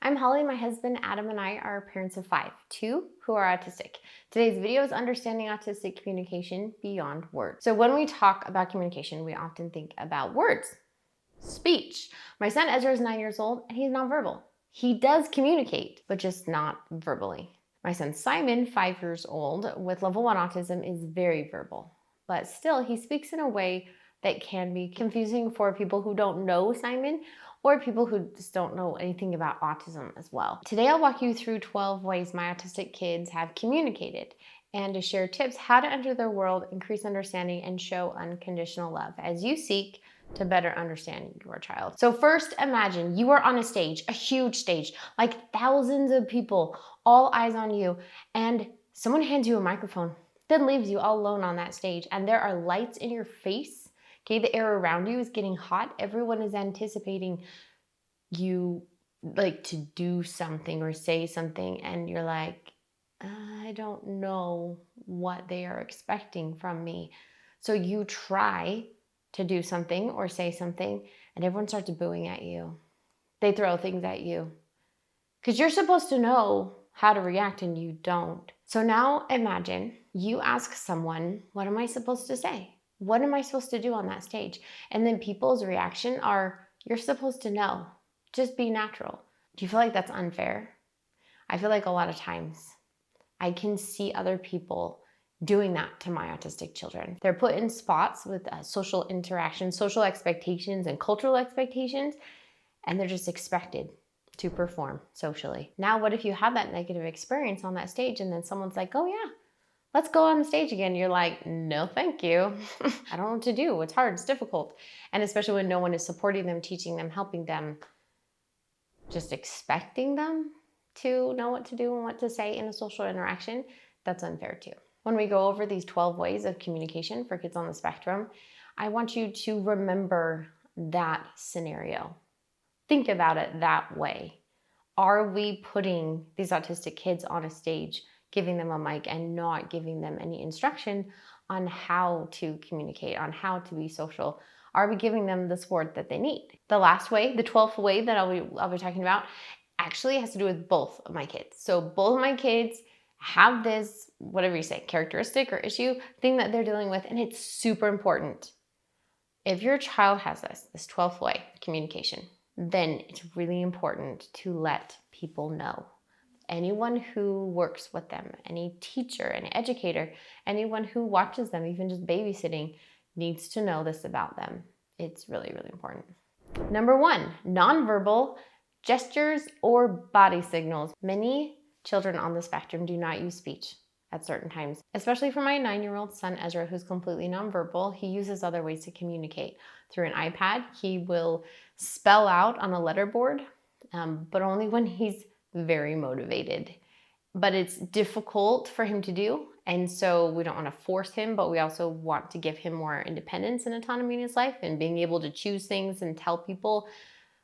I'm Holly, my husband Adam and I are parents of 5, 2 who are autistic. Today's video is understanding autistic communication beyond words. So when we talk about communication, we often think about words, speech. My son Ezra is 9 years old and he's nonverbal. He does communicate, but just not verbally. My son Simon, 5 years old, with level 1 autism is very verbal, but still he speaks in a way that can be confusing for people who don't know Simon or people who just don't know anything about autism as well. Today I'll walk you through 12 ways my autistic kids have communicated and to share tips how to enter their world, increase understanding, and show unconditional love as you seek to better understand your child. So first, imagine you are on a stage, a huge stage, like thousands of people, all eyes on you, and someone hands you a microphone, then leaves you all alone on that stage, and there are lights in your face. Okay, the air around you is getting hot. Everyone is anticipating you like to do something or say something, and you're like, I don't know what they are expecting from me. So you try to do something or say something, and everyone starts booing at you. They throw things at you because you're supposed to know how to react and you don't. So now imagine you ask someone, what am I supposed to say? What am I supposed to do on that stage? And then people's reaction are, you're supposed to know. Just be natural. Do you feel like that's unfair? I feel like a lot of times I can see other people doing that to my autistic children. They're put in spots with social interaction, social expectations, and cultural expectations, and they're just expected to perform socially. Now, what if you have that negative experience on that stage and then someone's like, oh yeah, let's go on the stage again. You're like, no, thank you. I don't know what to do. It's hard, it's difficult. And especially when no one is supporting them, teaching them, helping them, just expecting them to know what to do and what to say in a social interaction, that's unfair too. When we go over these 12 ways of communication for kids on the spectrum, I want you to remember that scenario. Think about it that way. Are we putting these autistic kids on a stage, giving them a mic and not giving them any instruction on how to communicate, on how to be social? Are we giving them the support that they need? The last way, the 12th way that I'll be talking about, actually has to do with both of my kids. So both of my kids have this, whatever you say, characteristic or issue thing that they're dealing with, and it's super important. If your child has this 12th way, communication, then it's really important to let people know. Anyone who works with them, any teacher, any educator, anyone who watches them, even just babysitting, needs to know this about them. It's really, really important. Number 1, nonverbal gestures or body signals. Many children on the spectrum do not use speech at certain times, especially for my 9-year-old son Ezra, who's completely nonverbal. He uses other ways to communicate. Through an iPad, he will spell out on a letterboard, but only when he's very motivated. But it's difficult for him to do, and so we don't want to force him, but we also want to give him more independence and autonomy in his life, and being able to choose things and tell people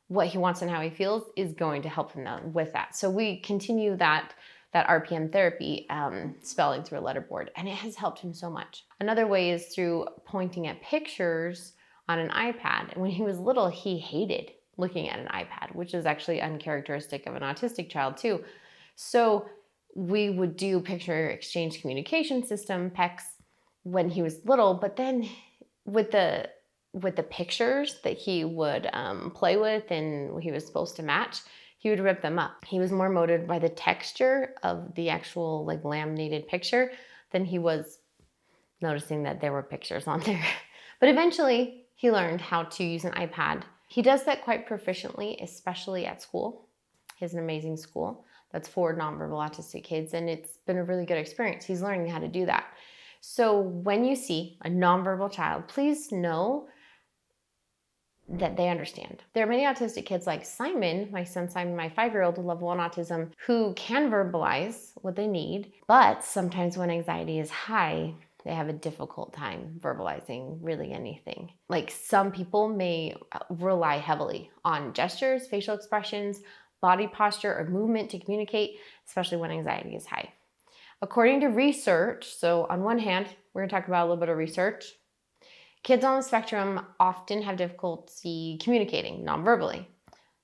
what he wants and how he feels is going to help him with that. So we continue that RPM therapy, spelling through a letterboard, and it has helped him so much. Another way is through pointing at pictures on an iPad. And when he was little, he hated looking at an iPad, which is actually uncharacteristic of an autistic child too. So we would do picture exchange communication system, PECS, when he was little, but then with the pictures that he would play with and he was supposed to match, he would rip them up. He was more motivated by the texture of the actual like laminated picture than he was noticing that there were pictures on there. But eventually he learned how to use an iPad. He does that quite proficiently, especially at school. He has an amazing school that's for nonverbal autistic kids, and it's been a really good experience. He's learning how to do that. So when you see a nonverbal child, please know that they understand. There are many autistic kids like Simon, my son Simon, my 5-year-old with level 1 autism, who can verbalize what they need, but sometimes when anxiety is high, they have a difficult time verbalizing really anything. Like some people may rely heavily on gestures, facial expressions, body posture, or movement to communicate, especially when anxiety is high. According to research, so on one hand, we're going to talk about a little bit of research. Kids on the spectrum often have difficulty communicating non-verbally.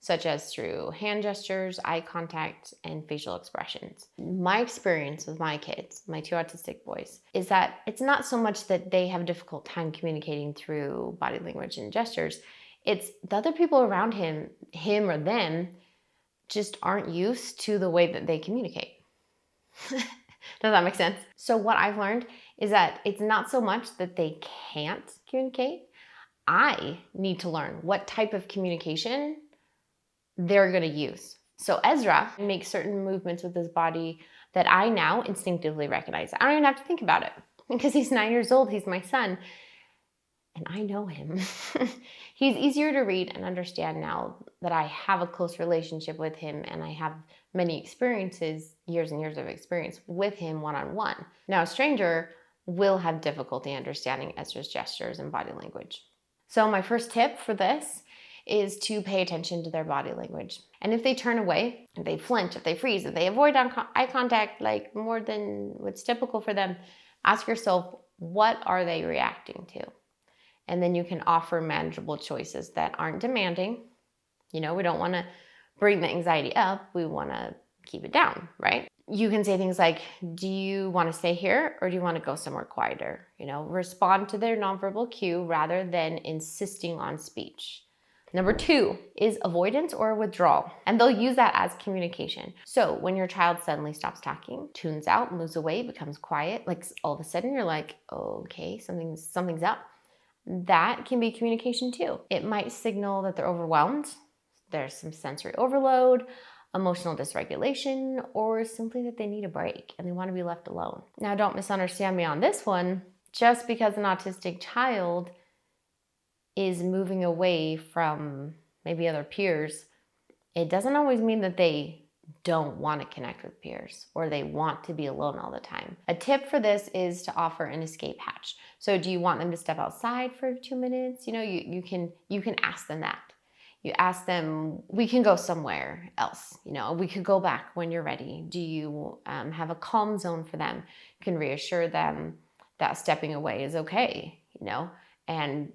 such as through hand gestures, eye contact, and facial expressions. My experience with my kids, my 2 autistic boys, is that it's not so much that they have a difficult time communicating through body language and gestures. It's the other people around him or them, just aren't used to the way that they communicate. Does that make sense? So what I've learned is that it's not so much that they can't communicate. I need to learn what type of communication they're going to use. So Ezra makes certain movements with his body that I now instinctively recognize. I don't even have to think about it because he's 9 years old. He's my son. And I know him. He's easier to read and understand now that I have a close relationship with him and I have many experiences, years and years of experience with him one-on-one. Now, a stranger will have difficulty understanding Ezra's gestures and body language. So my first tip for this is to pay attention to their body language. And if they turn away, if they flinch, if they freeze, if they avoid eye contact, like more than what's typical for them, ask yourself, what are they reacting to? And then you can offer manageable choices that aren't demanding. You know, we don't want to bring the anxiety up. We want to keep it down, right? You can say things like, do you want to stay here or do you want to go somewhere quieter? You know, respond to their nonverbal cue rather than insisting on speech. Number 2 is avoidance or withdrawal, and they'll use that as communication. So when your child suddenly stops talking, tunes out, moves away, becomes quiet, like all of a sudden you're like, okay, something's up. That can be communication too. It might signal that they're overwhelmed, there's some sensory overload, emotional dysregulation, or simply that they need a break and they want to be left alone. Now, don't misunderstand me on this one. Just because an autistic child is moving away from maybe other peers, it doesn't always mean that they don't want to connect with peers or they want to be alone all the time. A tip for this is to offer an escape hatch. So do you want them to step outside for 2 minutes? You know, you can ask them that. You ask them, we can go somewhere else. You know, we could go back when you're ready. Do you have a calm zone for them? You can reassure them that stepping away is okay, you know? And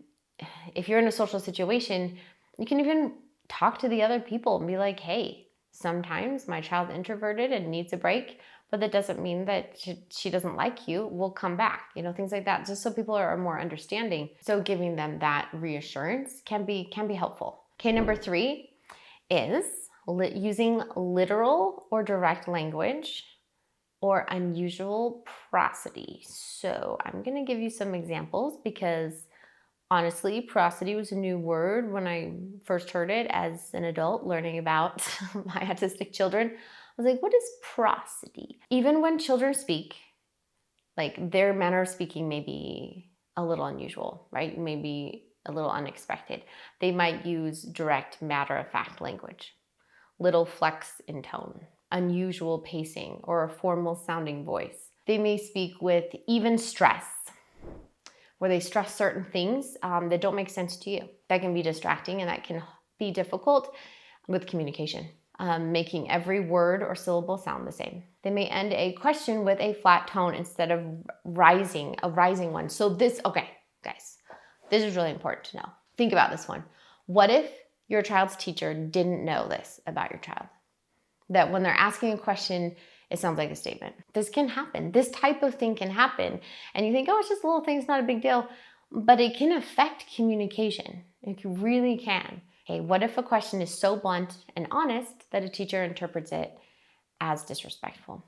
if you're in a social situation, you can even talk to the other people and be like, hey, sometimes my child's introverted and needs a break, but that doesn't mean that she doesn't like you. We'll come back, you know, things like that, just so people are more understanding. So giving them that reassurance can be helpful. Okay, number 3 is using literal or direct language or unusual prosody. So I'm going to give you some examples because honestly, prosody was a new word when I first heard it as an adult learning about my autistic children. I was like, what is prosody? Even when children speak, like their manner of speaking may be a little unusual, right? Maybe a little unexpected. They might use direct, matter-of-fact language, little flex in tone, unusual pacing, or a formal sounding voice. They may speak with even stress, where they stress certain things that don't make sense to you. That can be distracting and that can be difficult with communication, making every word or syllable sound the same. They may end a question with a flat tone instead of a rising one. So this, okay, guys, this is really important to know. Think about this one. What if your child's teacher didn't know this about your child? That when they're asking a question, it sounds like a statement. This can happen. This type of thing can happen. And you think, oh, it's just a little thing, it's not a big deal. But it can affect communication. It really can. Okay, what if a question is so blunt and honest that a teacher interprets it as disrespectful?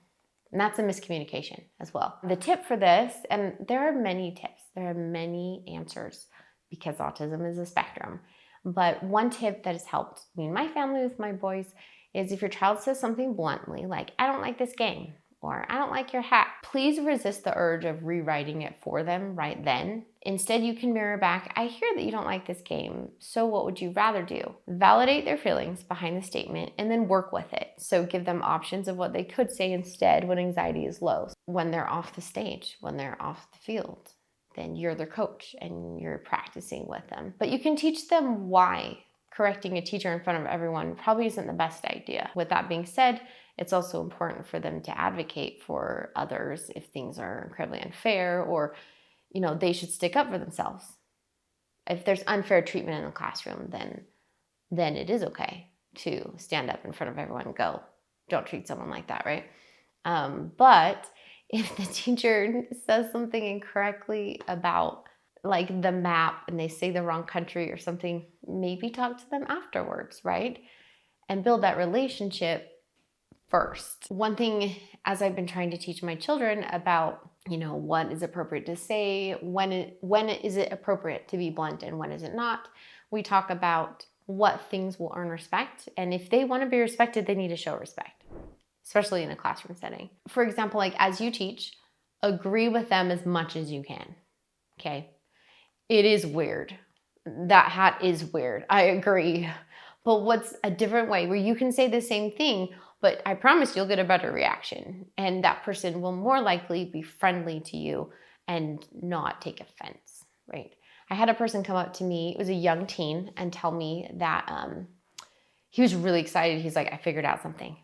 And that's a miscommunication as well. The tip for this, and there are many tips, there are many answers because autism is a spectrum. But one tip that has helped me and my family with my boys is if your child says something bluntly, like, I don't like this game, or I don't like your hat, please resist the urge of rewriting it for them right then. Instead, you can mirror back, I hear that you don't like this game, so what would you rather do? Validate their feelings behind the statement and then work with it. So give them options of what they could say instead when anxiety is low. When they're off the stage, when they're off the field, then you're their coach and you're practicing with them. But you can teach them why correcting a teacher in front of everyone probably isn't the best idea. With that being said, it's also important for them to advocate for others if things are incredibly unfair or, you know, they should stick up for themselves. If there's unfair treatment in the classroom, then it is okay to stand up in front of everyone and go, don't treat someone like that, right? But if the teacher says something incorrectly about like the map and they say the wrong country or something, maybe talk to them afterwards, right? And build that relationship first. One thing, as I've been trying to teach my children about, what is appropriate to say, when is it appropriate to be blunt and when is it not, we talk about what things will earn respect. And if they want to be respected, they need to show respect, especially in a classroom setting. For example, like as you teach, agree with them as much as you can, okay? It is weird. That hat is weird. I agree. But what's a different way where you can say the same thing, but I promise you'll get a better reaction. And that person will more likely be friendly to you and not take offense, right? I had a person come up to me, it was a young teen, and tell me that he was really excited. He's like, I figured out something.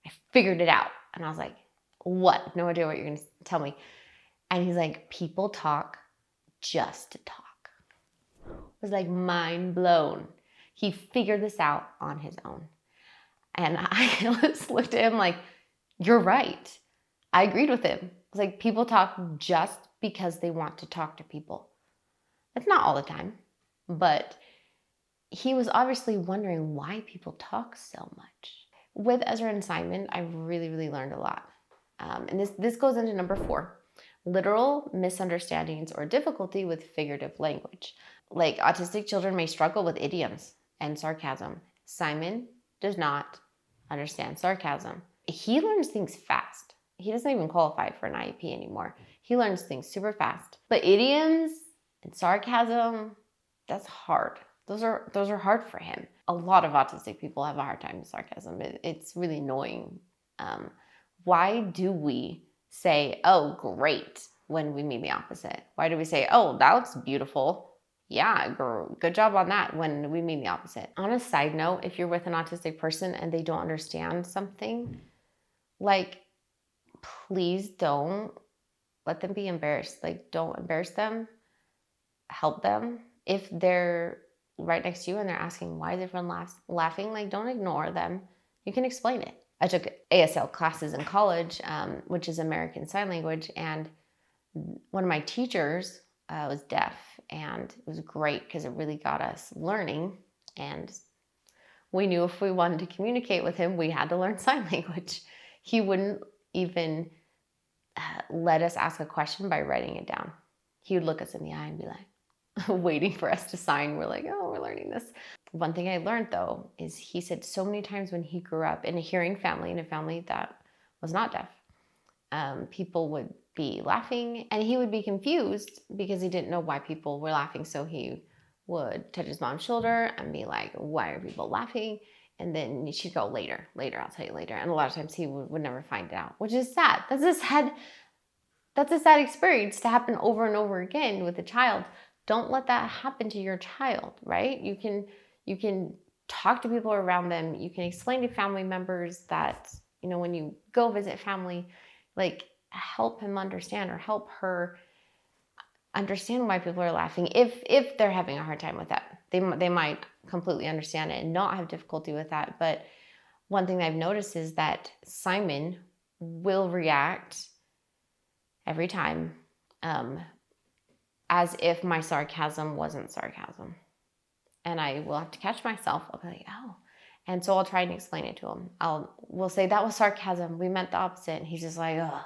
I figured it out. And I was like, what? No idea what you're going to tell me. And he's like, people talk just to talk. I was like mind blown. He figured this out on his own. And I just looked at him like, you're right. I agreed with him. It's like people talk just because they want to talk to people. It's not all the time, but he was obviously wondering why people talk so much. With Ezra and Simon, I really, really learned a lot. And this goes into number 4, literal misunderstandings or difficulty with figurative language. Like autistic children may struggle with idioms and sarcasm. Simon does not understand sarcasm. He learns things fast. He doesn't even qualify for an IEP anymore. He learns things super fast. But idioms and sarcasm, that's hard. Those are hard for him. A lot of autistic people have a hard time with sarcasm. It's really annoying. Why do we say, oh, great, when we mean the opposite? Why do we say, oh, that looks beautiful? Yeah, good job on that, when we mean the opposite. On a side note, if you're with an autistic person and they don't understand something, like, please don't let them be embarrassed. Like, don't embarrass them. Help them. If they're right next to you and they're asking, why is everyone laughing? Like, don't ignore them. You can explain it. I took ASL classes in college, which is American Sign Language, and one of my teachers was deaf, and it was great because it really got us learning, and we knew if we wanted to communicate with him, we had to learn sign language. He wouldn't even let us ask a question by writing it down. He would look us in the eye and be like, waiting for us to sign. We're like, oh, we're learning this. One thing I learned though, is he said so many times when he grew up in a hearing family, in a family that was not deaf, people would be laughing and he would be confused because he didn't know why people were laughing. So he would touch his mom's shoulder and be like, why are people laughing? And then she'd go, later, I'll tell you later. And a lot of times he would never find out, which is sad. That's a sad experience to happen over and over again with a child. Don't let that happen to your child, right? You can talk to people around them. You can explain to family members that, when you go visit family, like, help him understand or help her understand why people are laughing. If they're having a hard time with that, they might completely understand it and not have difficulty with that. But one thing I've noticed is that Simon will react every time as if my sarcasm wasn't sarcasm. And I will have to catch myself. I'll be like, oh. And so I'll try and explain it to him. We'll say, that was sarcasm. We meant the opposite. And he's just like, oh,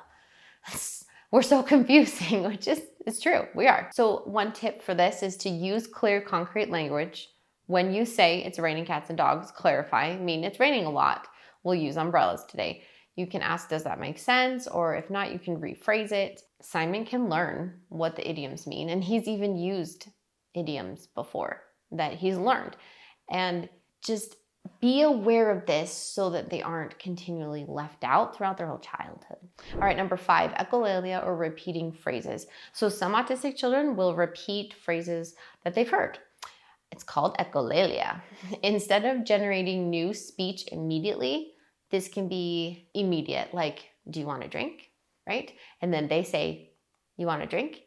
we're so confusing, which is, it's true. We are. So one tip for this is to use clear, concrete language. When you say it's raining cats and dogs, clarify, mean it's raining a lot. We'll use umbrellas today. You can ask, does that make sense? Or if not, you can rephrase it. Simon can learn what the idioms mean. And he's even used idioms before that he's learned. And just be aware of this so that they aren't continually left out throughout their whole childhood. All right, number 5, echolalia or repeating phrases. So some autistic children will repeat phrases that they've heard. It's called echolalia. Instead of generating new speech immediately, this can be immediate, like, do you want a drink, right? And then they say, you want a drink?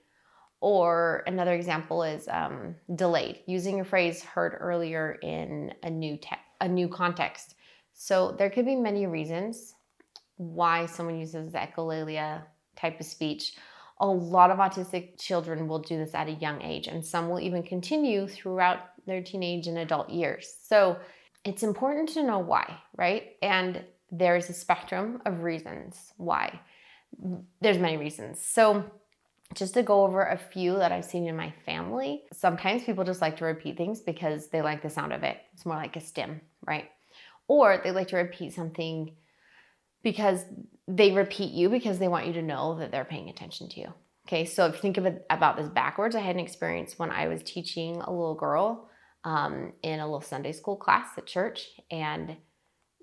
Or another example is delayed, using a phrase heard earlier in a new a new context. So there could be many reasons why someone uses the echolalia type of speech. A lot of autistic children will do this at a young age, and some will even continue throughout their teenage and adult years. So it's important to know why, right? And there's a spectrum of reasons why. There's many reasons. So just to go over a few that I've seen in my family, sometimes people just like to repeat things because they like the sound of it. It's more like a stim, right? Or they like to repeat something because they repeat you because they want you to know that they're paying attention to you. Okay, so if you think of it about this backwards, I had an experience when I was teaching a little girl in a little Sunday school class at church, and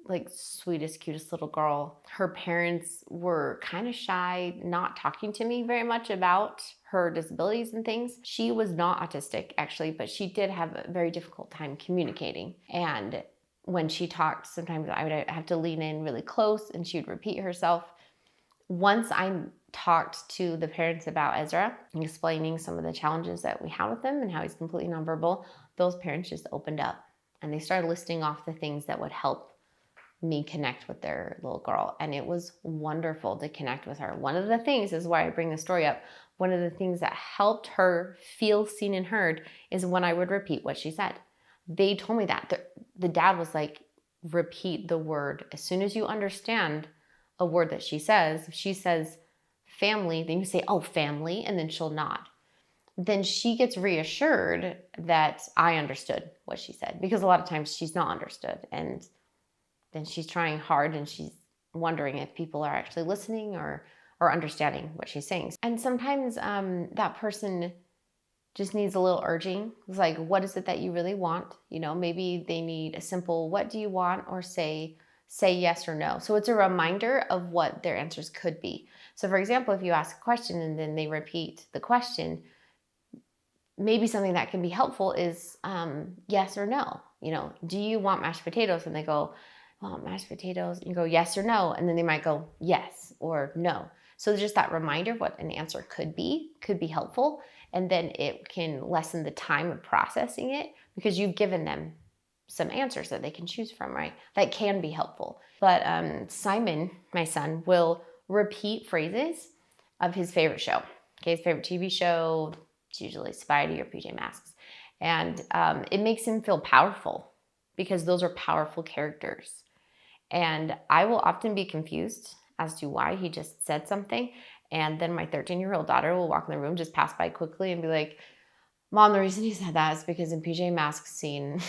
like sweetest, cutest little girl. Her parents were kind of shy, not talking to me very much about her disabilities and things. She was not autistic actually, but she did have a very difficult time communicating. And when she talked, sometimes I would have to lean in really close and she would repeat herself. Once I talked to the parents about Ezra and explaining some of the challenges that we had with him and how he's completely nonverbal, those parents just opened up and they started listing off the things that would help me connect with their little girl. And it was wonderful to connect with her. One of the things is why I bring the story up. One of the things that helped her feel seen and heard is when I would repeat what she said. They told me that. The dad was like, repeat the word. As soon as you understand a word that she says, if she says family, then you say, oh, family, and then she'll nod. Then she gets reassured that I understood what she said, because a lot of times she's not understood. And then she's trying hard and she's wondering if people are actually listening or understanding what she's saying. And sometimes that person just needs a little urging. It's like, what is it that you really want? You know, maybe they need a simple, what do you want? Or say yes or no. So it's a reminder of what their answers could be. So for example, if you ask a question and then they repeat the question, maybe something that can be helpful is yes or no. You know, do you want mashed potatoes? And they go, well, mashed potatoes. And you go, yes or no. And then they might go, yes or no. So just that reminder of what an answer could be helpful. And then it can lessen the time of processing it because you've given them some answers that they can choose from, right? That can be helpful. But Simon, my son, will repeat phrases of his favorite show. Okay, his favorite TV show, it's usually Spidey or PJ Masks. And it makes him feel powerful because those are powerful characters. And I will often be confused as to why he just said something. And then my 13-year-old daughter will walk in the room, just pass by quickly and be like, Mom, the reason he said that is because in PJ Masks scene,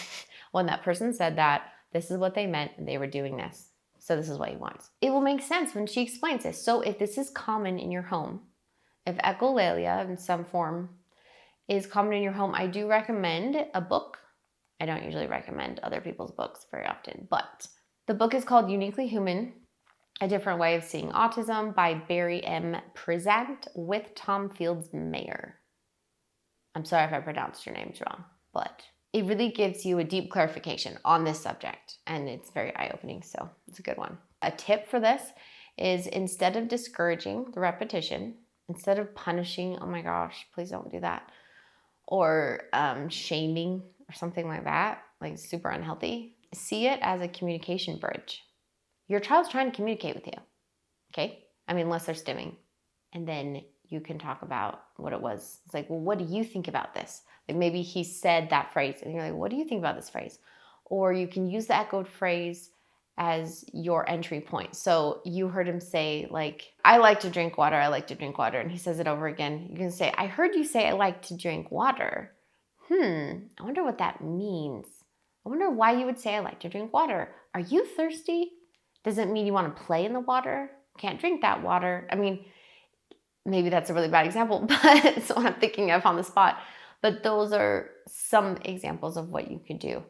when that person said that, this is what they meant and they were doing this. So this is what he wants. It will make sense when she explains this. So if this is common in your home, if echolalia in some form is common in your home, I do recommend a book. I don't usually recommend other people's books very often, but the book is called Uniquely Human, A Different Way of Seeing Autism by Barry M. Prizant with Tom Fields Mayer. I'm sorry if I pronounced your names wrong, but it really gives you a deep clarification on this subject, and it's very eye-opening, so it's a good one. A tip for this is instead of discouraging the repetition, instead of punishing, oh my gosh, please don't do that, or shaming or something like that, like super unhealthy, see it as a communication bridge. Your child's trying to communicate with you, okay? I mean, unless they're stimming. And then you can talk about what it was. It's like, well, what do you think about this? Like maybe he said that phrase and you're like, what do you think about this phrase? Or you can use the echoed phrase as your entry point. So you heard him say like, I like to drink water, I like to drink water. And he says it over again. You can say, I heard you say I like to drink water. I wonder what that means. I wonder why you would say I like to drink water. Are you thirsty? Does it mean you want to play in the water? Can't drink that water. I mean, maybe that's a really bad example, but it's what I'm thinking of on the spot. But those are some examples of what you could do.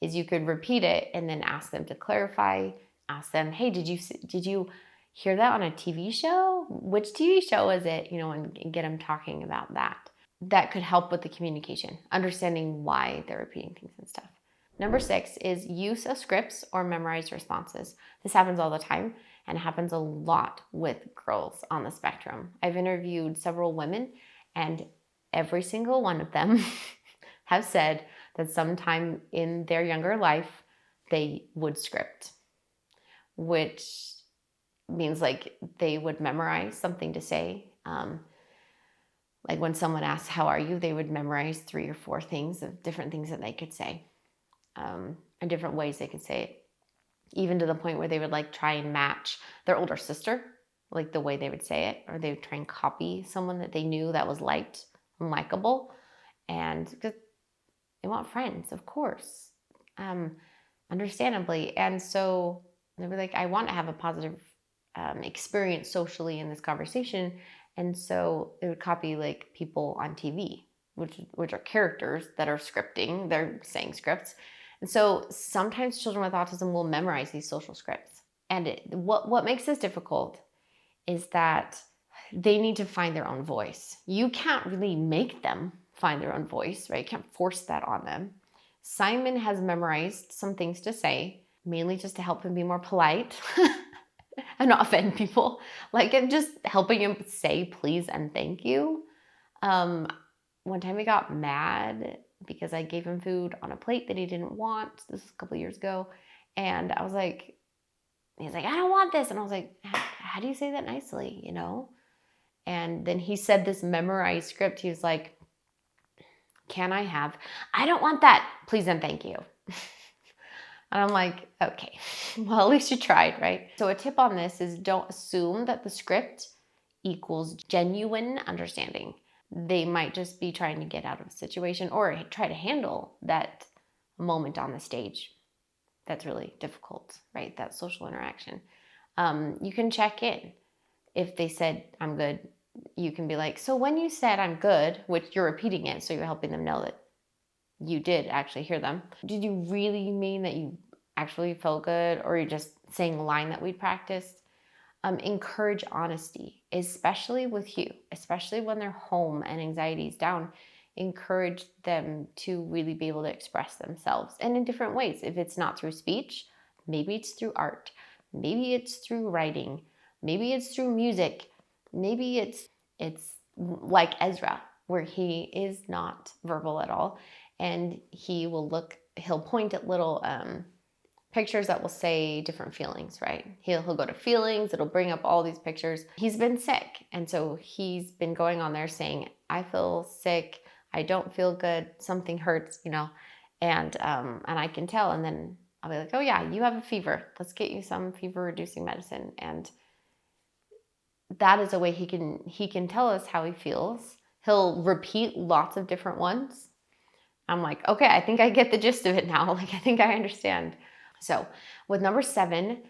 Is you could repeat it and then ask them to clarify. Ask them, hey, did you hear that on a TV show? Which TV show is it? You know, and get them talking about that. That could help with the communication, understanding why they're repeating things and stuff. Number 6 is use of scripts or memorized responses. This happens all the time and happens a lot with girls on the spectrum. I've interviewed several women and every single one of them have said that sometime in their younger life, they would script, which means like they would memorize something to say. Like when someone asks, how are you? They would memorize 3 or 4 things of different things that they could say, and different ways they could say it, even to the point where they would like try and match their older sister, like the way they would say it, or they would try and copy someone that they knew that was liked and likable. And because they want friends, of course, understandably. And so they were like, I want to have a positive experience socially in this conversation. And so they would copy like people on TV, which are characters that are scripting, they're saying scripts. And so sometimes children with autism will memorize these social scripts. And what makes this difficult is that they need to find their own voice. You can't really make them find their own voice, right? You can't force that on them. Simon has memorized some things to say, mainly just to help him be more polite and not offend people. Like just helping him say please and thank you. One time he got mad because I gave him food on a plate that he didn't want. This was a couple of years ago. And I was like, he's like, I don't want this. And I was like, how do you say that nicely, you know? And then he said this memorized script. He was like, I don't want that, please and thank you. And I'm like, okay, well, at least you tried, right? So a tip on this is don't assume that the script equals genuine understanding. They might just be trying to get out of a situation or try to handle that moment on the stage that's really difficult, right? That social interaction. You can check in. If they said, I'm good, you can be like, so when you said I'm good, which you're repeating it, so you're helping them know that you did actually hear them. Did you really mean that you actually felt good, or you're just saying a line that we'd practiced? Encourage honesty, especially with you, especially when they're home and anxiety is down. Encourage them to really be able to express themselves, and in different ways. If it's not through speech, maybe it's through art, maybe it's through writing, maybe it's through music, maybe it's like Ezra, where he is not verbal at all, and he'll point at little pictures that will say different feelings, right? He'll go to feelings, it'll bring up all these pictures. He's been sick, and so he's been going on there saying, I feel sick, I don't feel good, something hurts, you know, and I can tell. And then I'll be like, oh yeah, you have a fever, let's get you some fever reducing medicine. And that is a way he can tell us how he feels. He'll repeat lots of different ones. I'm like, okay, I think I get the gist of it now. Like, I think I understand. So with number 7,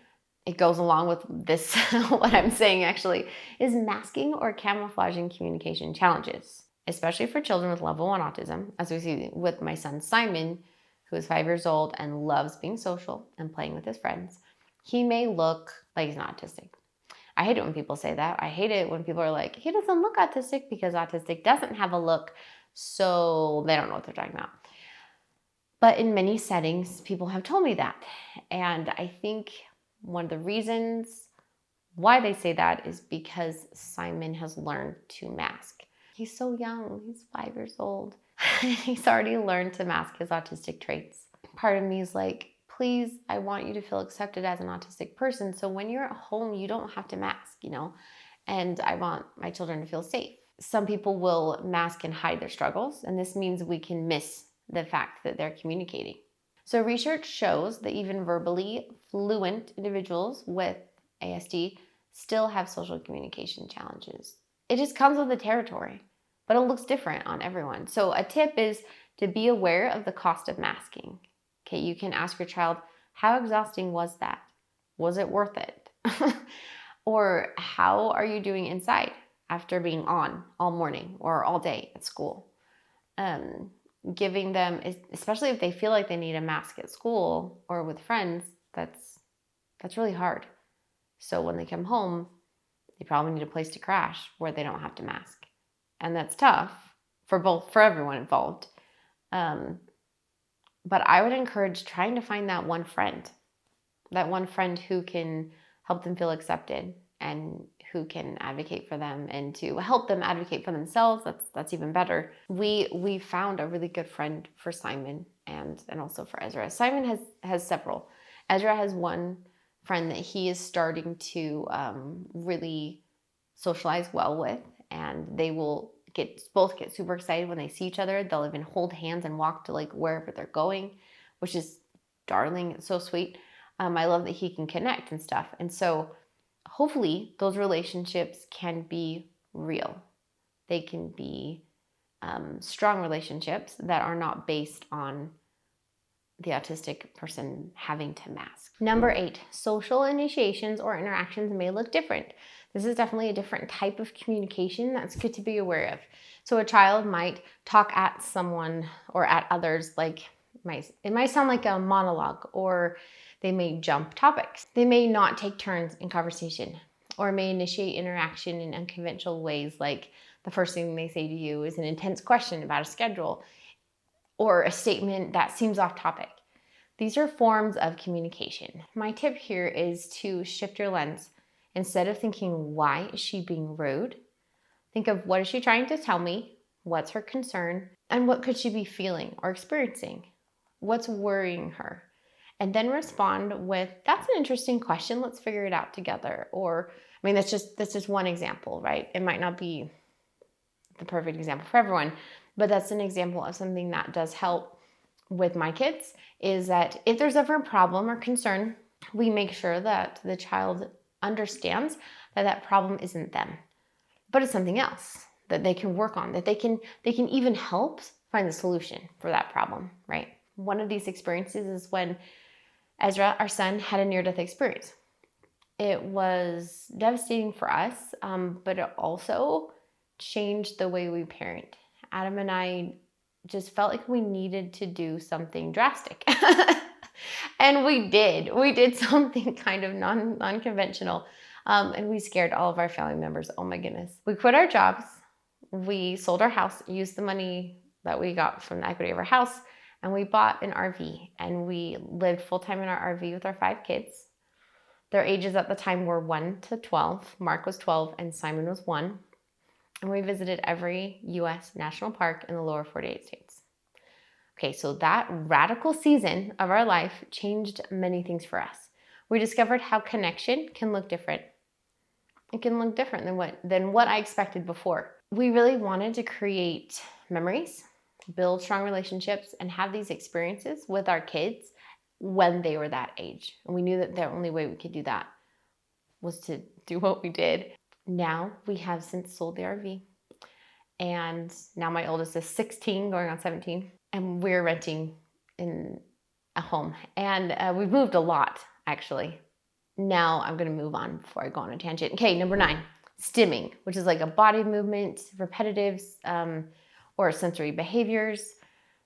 it goes along with this, what I'm saying actually, is masking or camouflaging communication challenges, especially for children with level 1 autism, as we see with my son Simon, who is 5 years old and loves being social and playing with his friends. He may look like he's not autistic. I hate it when people say that. I hate it when people are like, he doesn't look autistic, because autistic doesn't have a look, so they don't know what they're talking about. But in many settings, people have told me that. And I think one of the reasons why they say that is because Simon has learned to mask. He's so young, he's 5 years old. He's already learned to mask his autistic traits. Part of me is like, please, I want you to feel accepted as an autistic person. So when you're at home, you don't have to mask, you know? And I want my children to feel safe. Some people will mask and hide their struggles, and this means we can miss the fact that they're communicating. So research shows that even verbally fluent individuals with ASD still have social communication challenges. It just comes with the territory, but it looks different on everyone. So a tip is to be aware of the cost of masking. Okay, you can ask your child, how exhausting was that? Was it worth it? Or how are you doing inside after being on all morning or all day at school? Giving them, especially if they feel like they need a mask at school or with friends, that's really hard. So when they come home, they probably need a place to crash where they don't have to mask. And that's tough for everyone involved. But I would encourage trying to find that one friend who can help them feel accepted and who can advocate for them and to help them advocate for themselves. That's even better. We found a really good friend for Simon, and also for Ezra. Simon has several. Ezra has one friend that he is starting to really socialize well with, and they will both get super excited when they see each other. They'll even hold hands and walk to like wherever they're going, which is darling. It's so sweet. I love that he can connect and stuff. And so hopefully those relationships can be real. They can be strong relationships that are not based on the autistic person having to mask. Number 8, social initiations or interactions may look different. This is definitely a different type of communication that's good to be aware of. So a child might talk at someone or at others like, it might sound like a monologue, or they may jump topics. They may not take turns in conversation, or may initiate interaction in unconventional ways, like the first thing they say to you is an intense question about a schedule or a statement that seems off topic. These are forms of communication. My tip here is to shift your lens. Instead of thinking, why is she being rude? Think of, what is she trying to tell me? What's her concern? And what could she be feeling or experiencing? What's worrying her? And then respond with, that's an interesting question. Let's figure it out together. Or, I mean, that's just one example, right? It might not be the perfect example for everyone, but that's an example of something that does help with my kids, is that if there's ever a problem or concern, we make sure that the child understands that that problem isn't them, but it's something else that they can work on, that they can even help find the solution for that problem, right? One of these experiences is when Ezra, our son, had a near-death experience. It was devastating for us, but it also changed the way we parent. Adam and I just felt like we needed to do something drastic. And we did. We did something kind of non-conventional. And we scared all of our family members. Oh my goodness. We quit our jobs. We sold our house, used the money that we got from the equity of our house, and we bought an RV. And we lived full-time in our RV with our 5 kids. Their ages at the time were 1 to 12. Mark was 12 and Simon was 1. And we visited every U.S. national park in the lower 48 states. Okay, so that radical season of our life changed many things for us. We discovered how connection can look different. It can look different than what I expected before. We really wanted to create memories, build strong relationships, and have these experiences with our kids when they were that age. And we knew that the only way we could do that was to do what we did. Now we have since sold the RV, and now my oldest is 16 going on 17, and we're renting in a home, and we've moved a lot actually. Now I'm going to move on before I go on a tangent. Okay, number 9, stimming, which is like a body movement, repetitives, or sensory behaviors.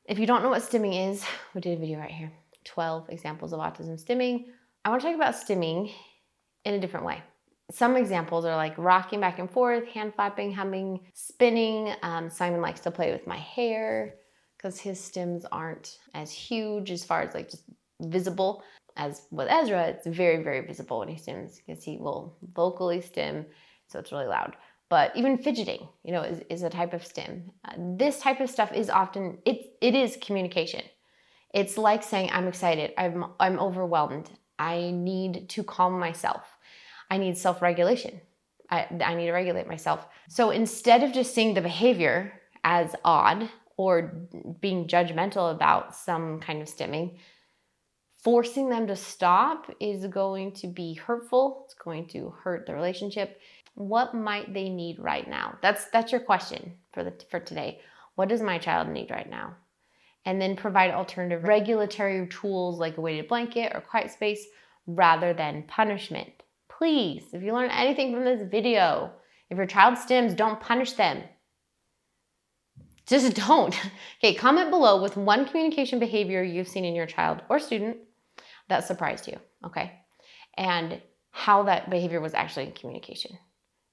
If you don't know what stimming is, we did a video right here, 12 examples of autism stimming. I want to talk about stimming in a different way. Some examples are like rocking back and forth, hand flapping, humming, spinning. Simon likes to play with my hair because his stims aren't as huge as far as like just visible. As with Ezra, it's very, very visible when he stims because he will vocally stim, so it's really loud. But even fidgeting, is a type of stim. This type of stuff is often, it is communication. It's like saying, I'm excited, I'm overwhelmed, I need to calm myself. I need self-regulation. I need to regulate myself. So instead of just seeing the behavior as odd or being judgmental about some kind of stimming, forcing them to stop is going to be hurtful. It's going to hurt the relationship. What might they need right now? That's your question for today. What does my child need right now? And then provide alternative regulatory tools like a weighted blanket or quiet space rather than punishment. Please, if you learn anything from this video, if your child stims, don't punish them. Just don't. Okay, comment below with one communication behavior you've seen in your child or student that surprised you, okay? And how that behavior was actually communication.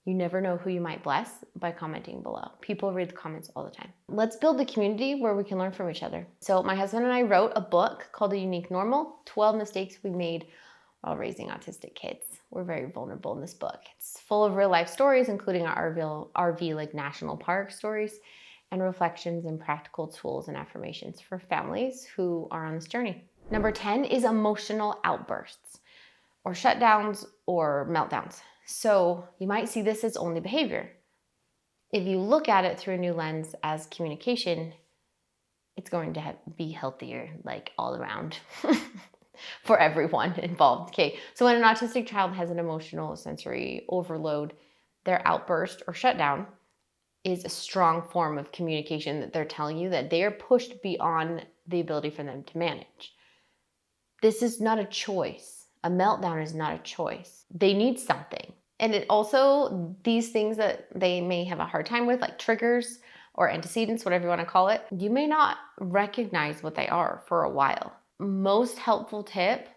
You never know who you might bless by commenting below. People read the comments all the time. Let's build a community where we can learn from each other. So my husband and I wrote a book called The Unique Normal, 12 Mistakes We Made While Raising Autistic Kids. We're very vulnerable in this book. It's full of real life stories, including our RV like national park stories. and reflections and practical tools and affirmations for families who are on this journey. Number 10 is emotional outbursts or shutdowns or meltdowns. So you might see this as only behavior. If you look at it through a new lens as communication, it's going to be healthier, like all around for everyone involved. Okay, so when an autistic child has an emotional sensory overload, their outburst or shutdown is a strong form of communication that they're telling you that they are pushed beyond the ability for them to manage. This is not a choice. A meltdown is not a choice. They need something. And it also, these things that they may have a hard time with, like triggers or antecedents, whatever you want to call it, you may not recognize what they are for a while. Most helpful tip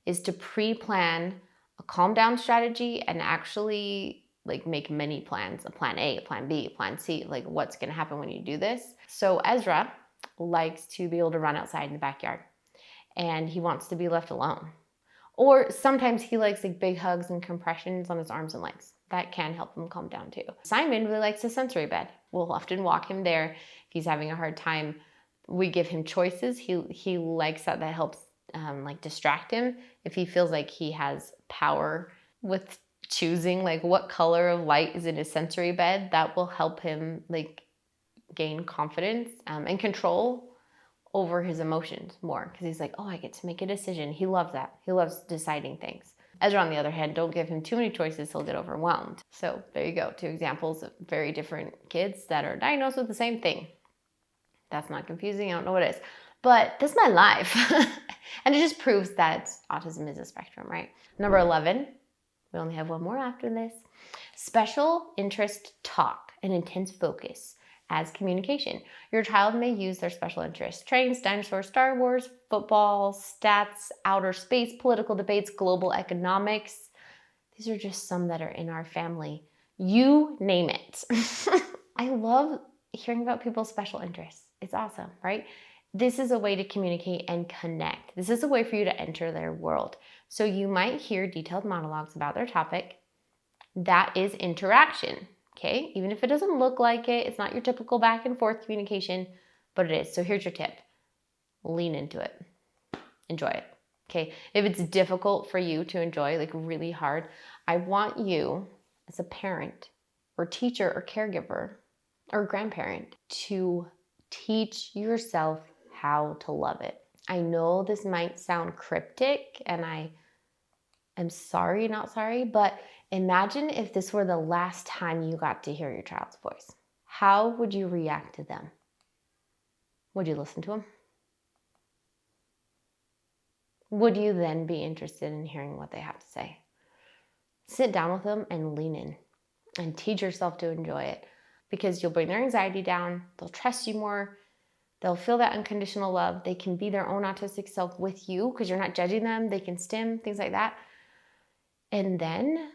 is to pre-plan a calm down strategy and actually like make many plans, a plan A, a plan B, a plan C, like what's going to happen when you do this. So Ezra likes to be able to run outside in the backyard and he wants to be left alone. Or sometimes he likes like big hugs and compressions on his arms and legs. That can help him calm down too. Simon really likes a sensory bed. We'll often walk him there. If he's having a hard time, we give him choices. He likes that. That helps like distract him. If he feels like he has power with choosing like what color of light is in his sensory bed, that will help him like gain confidence and control over his emotions more, because he's like, oh, I get to make a decision. He loves that. He loves deciding things. Ezra, on the other hand, don't give him too many choices, he'll get overwhelmed. So there you go, 2 examples of very different kids that are diagnosed with the same thing. That's not confusing, I don't know what it is. But this is my life. And it just proves that autism is a spectrum, right? Number 11, we only have one more after this. Special interest talk and intense focus as communication. Your child may use their special interests: trains, dinosaurs, Star Wars, football, stats, outer space, political debates, global economics. These are just some that are in our family. You name it. I love hearing about people's special interests. It's awesome, right? This is a way to communicate and connect. This is a way for you to enter their world. So you might hear detailed monologues about their topic. That is interaction. Okay, even if it doesn't look like it, it's not your typical back and forth communication, but it is. So here's your tip. Lean into it. Enjoy it. Okay, if it's difficult for you to enjoy, like really hard, I want you as a parent or teacher or caregiver or grandparent to teach yourself how to love it. I know this might sound cryptic and I am sorry, not sorry, but imagine if this were the last time you got to hear your child's voice. How would you react to them? Would you listen to them? Would you then be interested in hearing what they have to say? Sit down with them and lean in and teach yourself to enjoy it, because you'll bring their anxiety down. They'll trust you more. They'll feel that unconditional love. They can be their own autistic self with you because you're not judging them. They can stim, things like that. And then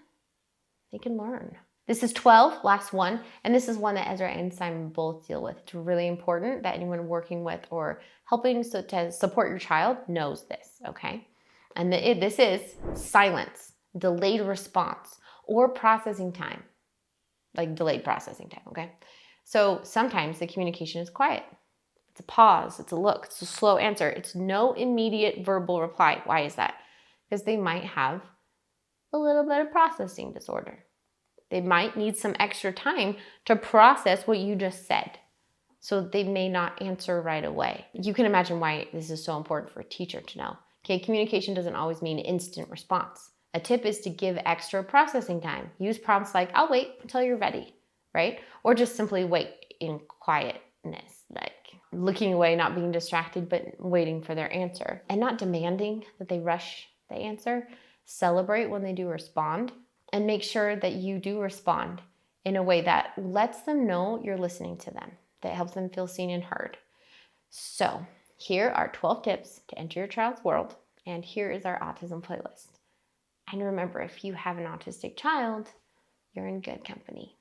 they can learn. This is 12, last one, and this is one that Ezra and Simon both deal with. It's really important that anyone working with or helping to support your child knows this, okay? And this is silence, delayed response, or processing time, like delayed processing time, okay? So sometimes the communication is quiet. It's a pause, it's a look, it's a slow answer. It's no immediate verbal reply. Why is that? Because they might have a little bit of processing disorder. They might need some extra time to process what you just said. So they may not answer right away. You can imagine why this is so important for a teacher to know. Okay, communication doesn't always mean instant response. A tip is to give extra processing time. Use prompts like, I'll wait until you're ready, right? Or just simply wait in quietness, like looking away, not being distracted, but waiting for their answer. And not demanding that they rush the answer. Celebrate when they do respond, and make sure that you do respond in a way that lets them know you're listening to them, that helps them feel seen and heard. So here are 12 tips to enter your child's world, and here is our autism playlist. And remember, if you have an autistic child, you're in good company.